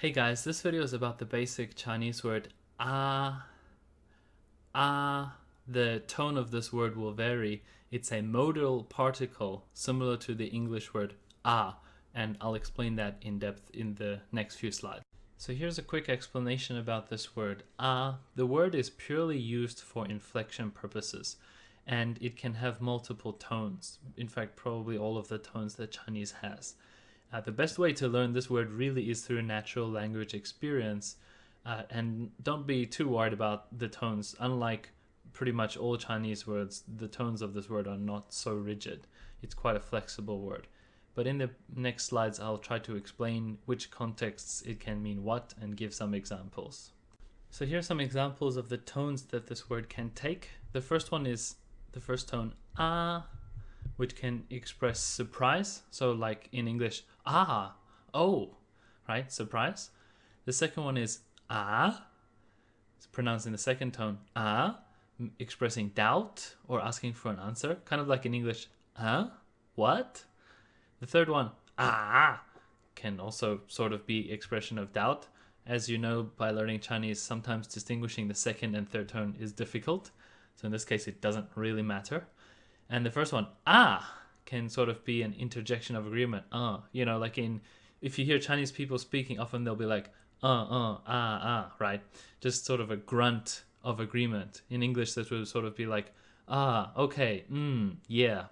Hey guys, this video is about the basic Chinese word ah. Ah. The tone of this word will vary. It's a modal particle similar to the English word ah, and I'll explain that in depth in the next few slides. So here's a quick explanation about this word ah. The word is purely used for inflection purposes, and it can have multiple tones. In fact, probably all of the tones that Chinese has. The best way to learn this word really is through natural language experience, and don't be too worried about the tones. Unlike pretty much all Chinese words, the tones of this word are not so rigid. It's quite a flexible word. But in the next slides, I'll try to explain which contexts it can mean what and give some examples. So here are some examples of the tones that this word can take. The first one is the first tone, ah, which can express surprise. So like in English, ah, oh, right, surprise. The second one is ah, it's pronounced in the second tone, ah, expressing doubt or asking for an answer, kind of like in English, huh, what? The third one, ah, can also sort of be expression of doubt. As you know by learning Chinese, sometimes distinguishing the second and third tone is difficult. So in this case, it doesn't really matter. And the first one, ah, can sort of be an interjection of agreement. Like if you hear Chinese people speaking, often they'll be like, right? Just sort of a grunt of agreement. In English, this would sort of be like, ah, okay, yeah.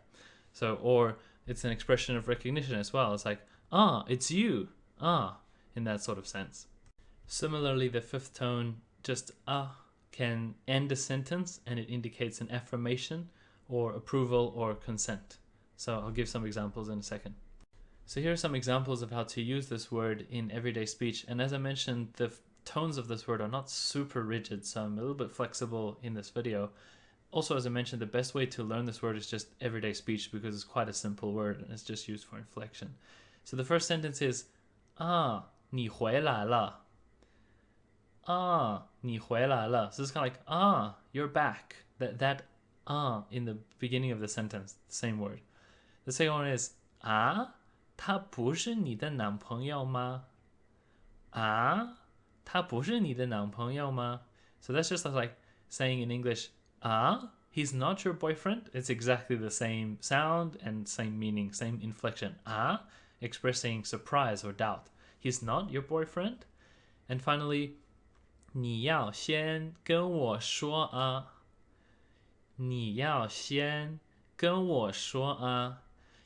So, or it's an expression of recognition as well. It's like, ah, it's you, in that sort of sense. Similarly, the fifth tone, just can end a sentence and it indicates an affirmation or approval or consent. So I'll give some examples in a second. So here are some examples of how to use this word in everyday speech. And as I mentioned, the tones of this word are not super rigid, so I'm a little bit flexible in this video. Also, as I mentioned, the best way to learn this word is just everyday speech because it's quite a simple word and it's just used for inflection. So the first sentence is,你回来了.你回来了. So it's kind of like, you're back. That in the beginning of the sentence, the same word. The second one is, 他不是你的男朋友吗? 他不是你的男朋友吗? So that's just like saying in English, he's not your boyfriend. It's exactly the same sound and same meaning, same inflection. Expressing surprise or doubt. He's not your boyfriend. And finally, 你要先跟我说啊. 你要先跟我说啊.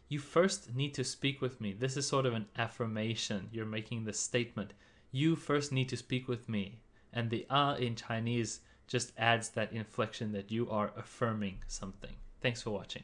You first need to speak with me. This is sort of an affirmation. You're making the statement. You first need to speak with me. And the in Chinese just adds that inflection that you are affirming something. Thanks for watching.